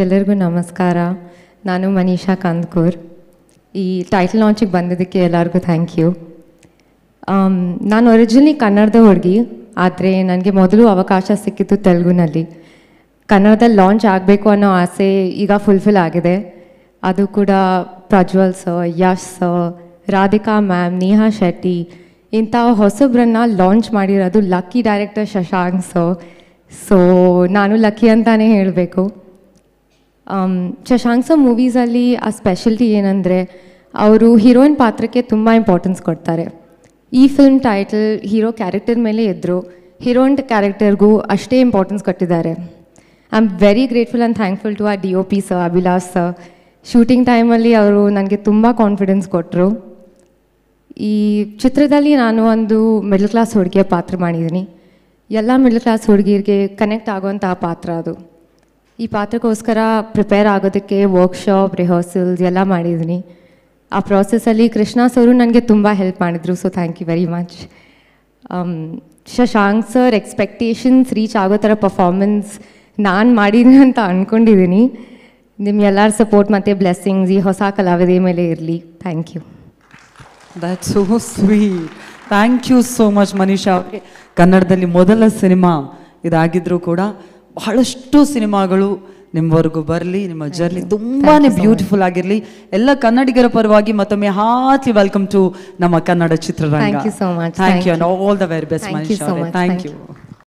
ಎಲ್ಲರಿಗೂ ನಮಸ್ಕಾರ. ನಾನು ಮನೀಷಾ ಕಂದ್ಕೂರ್. ಈ ಟೈಟಲ್ ಲಾಂಚಿಗೆ ಬಂದಿದ್ದಕ್ಕೆ ಎಲ್ಲರಿಗೂ ಥ್ಯಾಂಕ್ ಯು. ನಾನು ಒರಿಜಿನಲಿ ಕನ್ನಡದ ಹುಡುಗಿ, ಆದರೆ ನನಗೆ ಮೊದಲು ಅವಕಾಶ ಸಿಕ್ಕಿತ್ತು ತೆಲುಗುನಲ್ಲಿ. ಕನ್ನಡದಲ್ಲಿ ಲಾಂಚ್ ಆಗಬೇಕು ಅನ್ನೋ ಆಸೆ ಈಗ ಫುಲ್ಫಿಲ್ ಆಗಿದೆ. ಅದು ಕೂಡ Prajwal sir, Yash sir, Radhika ma'am, Neha Shetty ಇಂಥ ಹೊಸಬ್ರನ್ನ ಲಾಂಚ್ ಮಾಡಿರೋದು lucky director Shashank sir. So ನಾನು ಲಕ್ಕಿ ಅಂತಲೇ ಹೇಳಬೇಕು. ಶಶಾಂಕ್ ಸರ್ ಮೂವೀಸಲ್ಲಿ ಆ ಸ್ಪೆಷಲ್ಟಿ ಏನಂದರೆ ಅವರು ಹೀರೋಯಿನ್ ಪಾತ್ರಕ್ಕೆ ತುಂಬ ಇಂಪಾರ್ಟೆನ್ಸ್ ಕೊಡ್ತಾರೆ. ಈ ಫಿಲ್ಮ್ ಟೈಟಲ್ ಹೀರೋ ಕ್ಯಾರೆಕ್ಟರ್ ಮೇಲೆ ಇದ್ದರು, ಹೀರೋಯಿನ್ ಕ್ಯಾರೆಕ್ಟರ್ಗೂ ಅಷ್ಟೇ ಇಂಪಾರ್ಟೆನ್ಸ್ ಕೊಟ್ಟಿದ್ದಾರೆ. I am very grateful and thankful to ಆ DOP sir, Abhilash sir. Shooting ಟೈಮಲ್ಲಿ ಅವರು ನನಗೆ ತುಂಬ ಕಾನ್ಫಿಡೆನ್ಸ್ ಕೊಟ್ಟರು. ಈ ಚಿತ್ರದಲ್ಲಿ ನಾನು ಒಂದು ಮಿಡಲ್ ಕ್ಲಾಸ್ ಹುಡುಗಿಯ ಪಾತ್ರ ಮಾಡಿದ್ದೀನಿ. ಎಲ್ಲ ಮಿಡಲ್ ಕ್ಲಾಸ್ ಹುಡುಗಿರಿಗೆ ಕನೆಕ್ಟ್ ಆಗುವಂತಹ ಪಾತ್ರ ಅದು. ಈ ಪಾತ್ರಕ್ಕೋಸ್ಕರ ಪ್ರಿಪೇರ್ ಆಗೋದಕ್ಕೆ ವರ್ಕ್ಶಾಪ್, ರಿಹರ್ಸಲ್ಸ್ ಎಲ್ಲ ಮಾಡಿದ್ದೀನಿ. ಆ ಪ್ರಾಸೆಸ್ಸಲ್ಲಿ ಕೃಷ್ಣ ಸರು ನನಗೆ ತುಂಬ ಹೆಲ್ಪ್ ಮಾಡಿದರು. So thank you very much. Shashank sir expectations reach ಆಗೋ ಥರ ಪರ್ಫಾರ್ಮೆನ್ಸ್ ನಾನು ಮಾಡಿದ್ದೀನಿ ಅಂತ ಅಂದ್ಕೊಂಡಿದ್ದೀನಿ. ನಿಮ್ಗೆಲ್ಲರ ಸಪೋರ್ಟ್ ಮತ್ತು ಬ್ಲೆಸ್ಸಿಂಗ್ಸ್ ಈ ಹೊಸ ಕಲಾವಿದೆ ಮೇಲೆ ಇರಲಿ. Thank you. That's so sweet. Thank you so much Manisha. ಕನ್ನಡದಲ್ಲಿ ಮೊದಲ ಸಿನಿಮಾ ಇದಾಗಿದ್ರೂ ಕೂಡ ಬಹಳಷ್ಟು ಸಿನಿಮಾಗಳು ನಿಮ್ಮವರೆಗೂ ಬರಲಿ, ನಿಮ್ಮ ಜರ್ನಿ ತುಂಬಾ ಬ್ಯೂಟಿಫುಲ್ ಆಗಿರಲಿ. ಎಲ್ಲ ಕನ್ನಡಿಗರ ಪರವಾಗಿ ಮತ್ತೊಮ್ಮೆ ಹಾರ್ಟ್ಲಿ ವೆಲ್ಕಮ್ ಟು ನಮ್ಮ ಕನ್ನಡ ಚಿತ್ರರಂಗ. Thank you so much. Thank you and all the very best Manisha. Thank you.